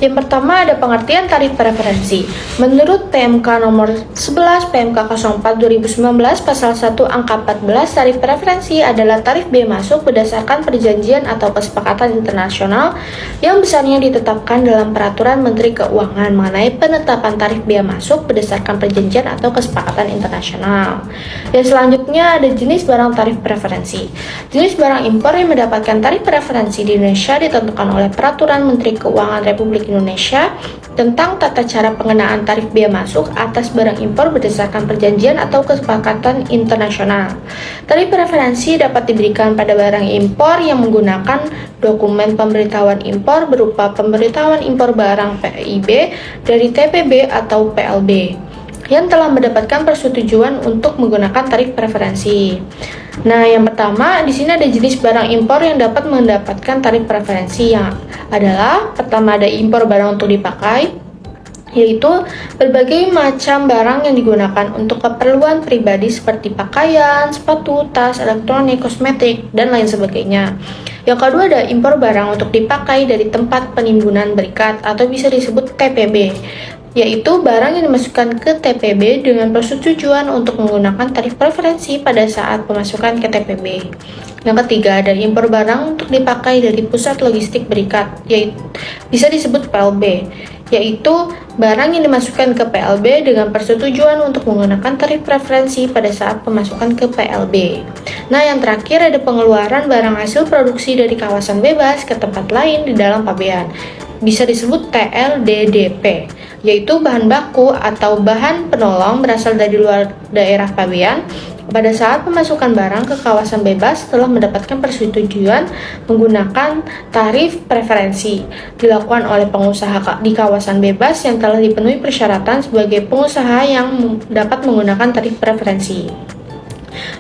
Yang pertama ada pengertian tarif preferensi. Menurut PMK nomor 11 PMK 04 2019 pasal 1 angka 14, tarif preferensi adalah tarif biaya masuk berdasarkan perjanjian atau kesepakatan internasional yang besarnya ditetapkan dalam peraturan Menteri Keuangan mengenai penetapan tarif biaya masuk berdasarkan perjanjian atau kesepakatan internasional. Yang selanjutnya ada jenis barang tarif preferensi. Jenis barang impor yang mendapatkan tarif preferensi di Indonesia ditentukan oleh peraturan Menteri Keuangan Republik Indonesia tentang tata cara pengenaan tarif biaya masuk atas barang impor berdasarkan perjanjian atau kesepakatan internasional. Tarif preferensi dapat diberikan pada barang impor yang menggunakan dokumen pemberitahuan impor berupa pemberitahuan impor barang PIB dari TPB atau PLB yang telah mendapatkan persetujuan untuk menggunakan tarif preferensi. Nah, yang pertama di sini ada jenis barang impor yang dapat mendapatkan tarif preferensi yang adalah pertama ada impor barang untuk dipakai, yaitu berbagai macam barang yang digunakan untuk keperluan pribadi seperti pakaian, sepatu, tas, elektronik, kosmetik, dan lain sebagainya. Yang kedua ada impor barang untuk dipakai dari tempat penimbunan berikat atau bisa disebut TPB, yaitu barang yang dimasukkan ke TPB dengan persetujuan untuk menggunakan tarif preferensi pada saat pemasukan ke TPB. Yang ketiga ada impor barang untuk dipakai dari pusat logistik berikat, yaitu bisa disebut PLB, yaitu barang yang dimasukkan ke PLB dengan persetujuan untuk menggunakan tarif preferensi pada saat pemasukan ke PLB. Nah, yang terakhir ada pengeluaran barang hasil produksi dari kawasan bebas ke tempat lain di dalam pabean, bisa disebut TLDDP, yaitu bahan baku atau bahan penolong berasal dari luar daerah pabean pada saat pemasukan barang ke kawasan bebas setelah mendapatkan persetujuan menggunakan tarif preferensi dilakukan oleh pengusaha di kawasan bebas yang telah dipenuhi persyaratan sebagai pengusaha yang dapat menggunakan tarif preferensi.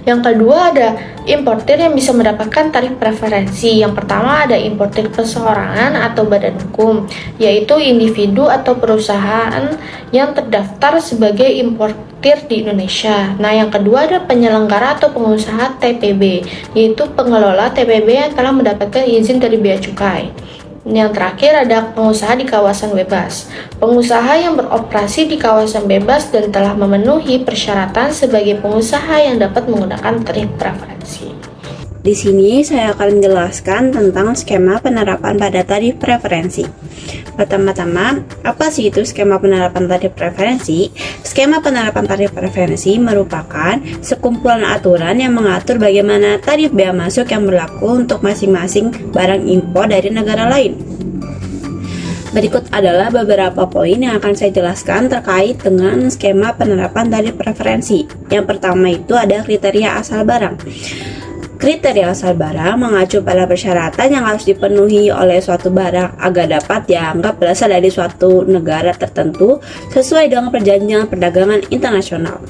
Yang kedua ada importir yang bisa mendapatkan tarif preferensi. Yang pertama ada importir perseorangan atau badan hukum, yaitu individu atau perusahaan yang terdaftar sebagai importir di Indonesia. Nah, yang kedua ada penyelenggara atau pengusaha TPB, yaitu pengelola TPB yang telah mendapatkan izin dari bea cukai. Yang terakhir ada pengusaha di kawasan bebas. Pengusaha yang beroperasi di kawasan bebas dan telah memenuhi persyaratan sebagai pengusaha yang dapat menggunakan tarif preferensi. Di sini saya akan menjelaskan tentang skema penerapan pada tarif preferensi. Pertama-tama, apa sih itu skema penerapan tarif preferensi? Skema penerapan tarif preferensi merupakan sekumpulan aturan yang mengatur bagaimana tarif bea masuk yang berlaku untuk masing-masing barang impor dari negara lain. Berikut adalah beberapa poin yang akan saya jelaskan terkait dengan skema penerapan tarif preferensi. Yang pertama itu ada kriteria asal barang. Kriteria asal barang mengacu pada persyaratan yang harus dipenuhi oleh suatu barang agar dapat dianggap berasal dari suatu negara tertentu sesuai dengan perjanjian perdagangan internasional.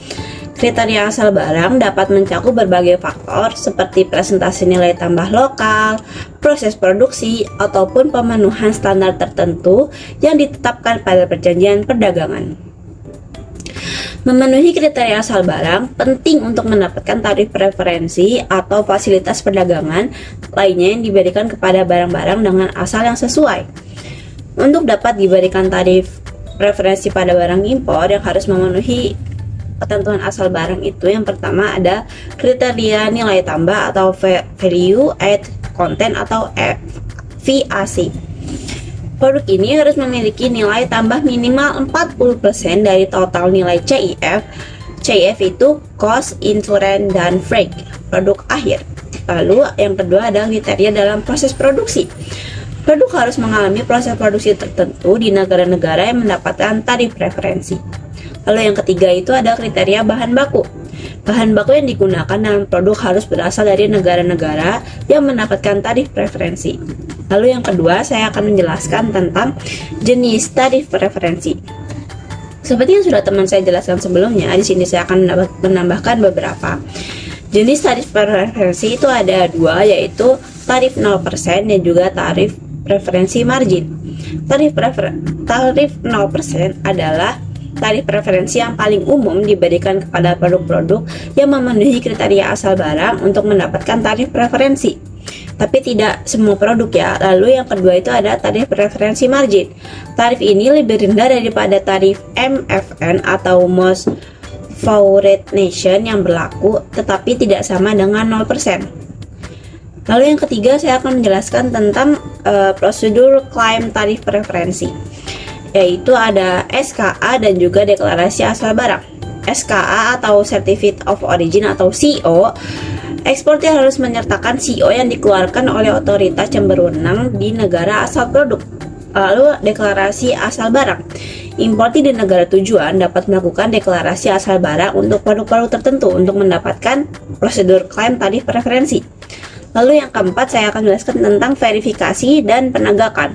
Kriteria asal barang dapat mencakup berbagai faktor seperti presentasi nilai tambah lokal, proses produksi, ataupun pemenuhan standar tertentu yang ditetapkan pada perjanjian perdagangan. Memenuhi kriteria asal barang penting untuk mendapatkan tarif preferensi atau fasilitas perdagangan lainnya yang diberikan kepada barang-barang dengan asal yang sesuai. Untuk dapat diberikan tarif preferensi pada barang impor yang harus memenuhi ketentuan asal barang itu, yang pertama ada kriteria nilai tambah atau value add content atau VAC. Produk ini harus memiliki nilai tambah minimal 40% dari total nilai CIF. CIF itu cost, insurance, dan freight, produk akhir. Lalu yang kedua adalah kriteria dalam proses produksi. Produk harus mengalami proses produksi tertentu di negara-negara yang mendapatkan tarif preferensi. Lalu yang ketiga itu ada kriteria bahan baku. Bahan baku yang digunakan dalam produk harus berasal dari negara-negara yang mendapatkan tarif preferensi. Lalu yang kedua, saya akan menjelaskan tentang jenis tarif preferensi. Seperti yang sudah teman saya jelaskan sebelumnya, di sini saya akan menambahkan beberapa. Jenis tarif preferensi itu ada dua, yaitu tarif 0% dan juga tarif preferensi margin. Tarif 0% adalah tarif preferensi yang paling umum diberikan kepada produk-produk yang memenuhi kriteria asal barang untuk mendapatkan tarif preferensi. tapi tidak semua produk ya. Lalu yang kedua itu ada tarif preferensi margin. Tarif ini lebih rendah daripada tarif MFN atau Most Favored Nation yang berlaku, tetapi tidak sama dengan 0%. Lalu yang ketiga saya akan menjelaskan tentang prosedur klaim tarif preferensi, yaitu ada SKA dan juga deklarasi asal barang. SKA atau Certificate of Origin atau CO, eksportir harus menyertakan CO yang dikeluarkan oleh otoritas yang berwenang di negara asal produk. Lalu deklarasi asal barang, importir di negara tujuan dapat melakukan deklarasi asal barang untuk produk-produk tertentu untuk mendapatkan prosedur klaim tarif preferensi. Lalu yang keempat saya akan jelaskan tentang verifikasi dan penegakan.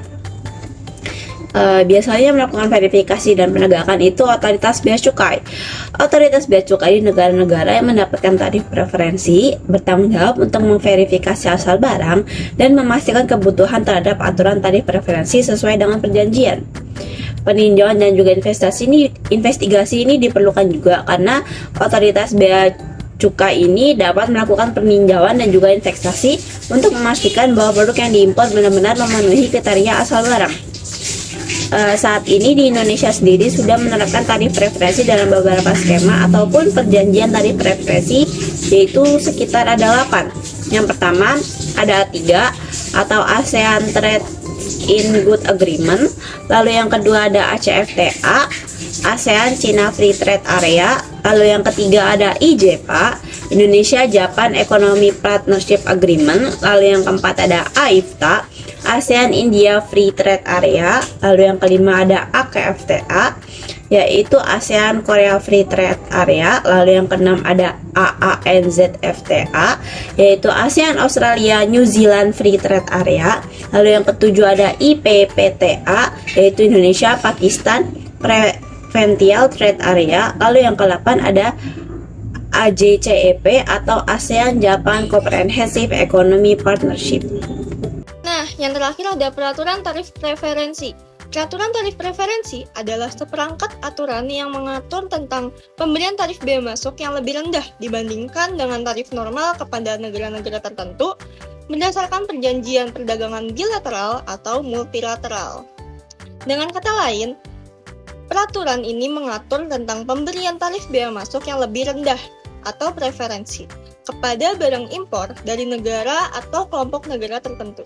Biasanya melakukan verifikasi dan penegakan itu otoritas bea cukai. Otoritas bea cukai di negara-negara yang mendapatkan tarif preferensi bertanggung jawab untuk memverifikasi asal barang dan memastikan kebutuhan terhadap aturan tarif preferensi sesuai dengan perjanjian. Peninjauan dan juga investigasi ini diperlukan juga karena otoritas bea cukai ini dapat melakukan peninjauan dan juga investasi untuk memastikan bahwa produk yang diimpor benar-benar memenuhi kriteria asal barang. Saat ini di Indonesia sendiri sudah menerapkan tarif preferensi dalam beberapa skema ataupun perjanjian tarif preferensi, yaitu sekitar ada 8. Yang pertama ada A3 atau ASEAN Trade in Good Agreement. Lalu yang kedua ada ACFTA, ASEAN China Free Trade Area. Lalu yang ketiga ada IJPA, Indonesia Japan Economic Partnership Agreement. Lalu yang keempat ada AIFTA, ASEAN India Free Trade Area. Lalu yang kelima ada AKFTA, yaitu ASEAN Korea Free Trade Area. Lalu yang keenam ada AANZFTA, yaitu ASEAN Australia New Zealand Free Trade Area. Lalu yang ketujuh ada IPPTA, yaitu Indonesia Pakistan Preferential Trade Area. Lalu yang ke-8 ada AJCEP atau ASEAN Japan Comprehensive Economy Partnership. Nah, yang terakhir ada peraturan tarif preferensi. Peraturan tarif preferensi adalah seperangkat aturan yang mengatur tentang pemberian tarif bea masuk yang lebih rendah dibandingkan dengan tarif normal kepada negara-negara tertentu berdasarkan perjanjian perdagangan bilateral atau multilateral. Dengan kata lain, peraturan ini mengatur tentang pemberian tarif bea masuk yang lebih rendah atau preferensi kepada barang impor dari negara atau kelompok negara tertentu.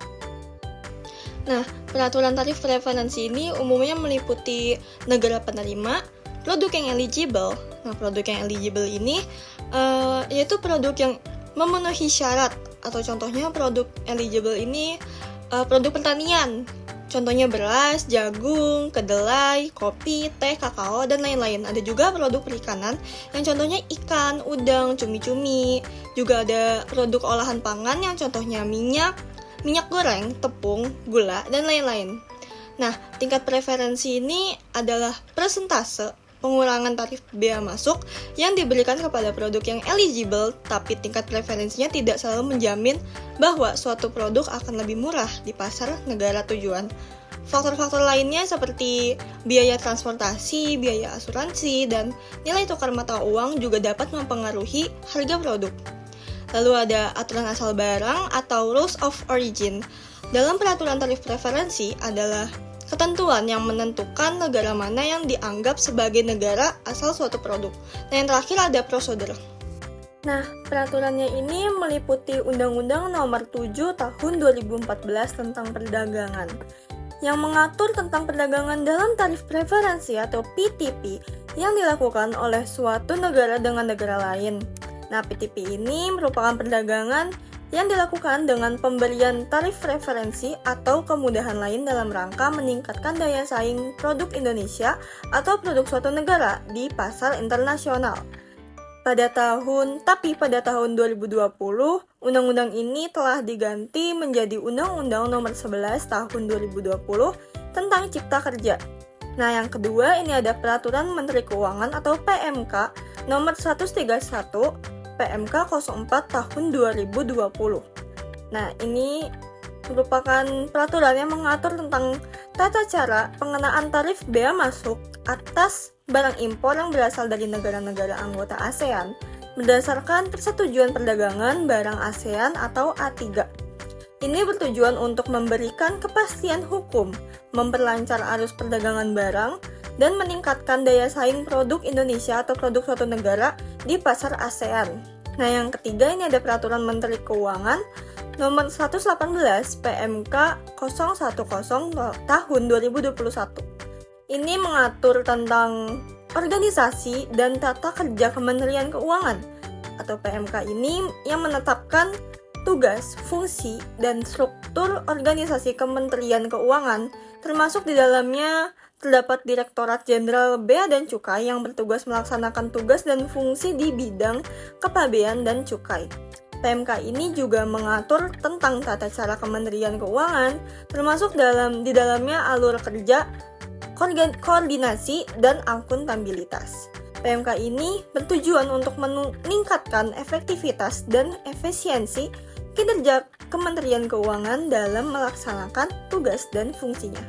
Nah, peraturan tarif preferensi ini umumnya meliputi negara penerima, produk yang eligible. Nah, produk yang eligible ini yaitu produk yang memenuhi syarat, atau contohnya produk eligible ini produk pertanian. Contohnya beras, jagung, kedelai, kopi, teh, kakao, dan lain-lain. Ada juga produk perikanan yang contohnya ikan, udang, cumi-cumi. Juga ada produk olahan pangan yang contohnya minyak goreng, tepung, gula, dan lain-lain. Nah, tingkat preferensi ini adalah persentase pengurangan tarif bea masuk yang diberikan kepada produk yang eligible, tapi tingkat preferensinya tidak selalu menjamin bahwa suatu produk akan lebih murah di pasar negara tujuan. Faktor-faktor lainnya seperti biaya transportasi, biaya asuransi, dan nilai tukar mata uang juga dapat mempengaruhi harga produk. Lalu ada aturan asal barang atau Rules of Origin. Dalam peraturan tarif preferensi adalah ketentuan yang menentukan negara mana yang dianggap sebagai negara asal suatu produk. Nah, yang terakhir ada prosedur. Nah, peraturannya ini meliputi Undang-Undang Nomor 7 Tahun 2014 tentang perdagangan, yang mengatur tentang perdagangan dalam tarif preferensi atau PTP yang dilakukan oleh suatu negara dengan negara lain. Nah, PTP ini merupakan perdagangan yang dilakukan dengan pemberian tarif preferensi atau kemudahan lain dalam rangka meningkatkan daya saing produk Indonesia atau produk suatu negara di pasar internasional. Pada tahun 2020, undang-undang ini telah diganti menjadi Undang-Undang Nomor 11 Tahun 2020 tentang Cipta Kerja. Nah, yang kedua ini ada Peraturan Menteri Keuangan atau PMK Nomor 131 PMK 04 tahun 2020. Nah, ini merupakan peraturan yang mengatur tentang tata cara pengenaan tarif bea masuk atas barang impor yang berasal dari negara-negara anggota ASEAN berdasarkan Persetujuan Perdagangan Barang ASEAN atau A3. Ini bertujuan untuk memberikan kepastian hukum, memperlancar arus perdagangan barang, dan meningkatkan daya saing produk Indonesia atau produk suatu negara di pasar ASEAN. Nah, yang ketiga ini ada Peraturan Menteri Keuangan Nomor 118 PMK 010 Tahun 2021. Ini mengatur tentang organisasi dan tata kerja Kementerian Keuangan atau PMK ini yang menetapkan tugas, fungsi, dan struktur organisasi Kementerian Keuangan, termasuk di dalamnya terdapat Direktorat Jenderal Bea dan Cukai yang bertugas melaksanakan tugas dan fungsi di bidang kepabean dan cukai. PMK ini juga mengatur tentang tata cara Kementerian Keuangan, termasuk di dalamnya alur kerja, koordinasi, dan akuntabilitas. PMK ini bertujuan untuk meningkatkan efektivitas dan efisiensi kinerja Kementerian Keuangan dalam melaksanakan tugas dan fungsinya.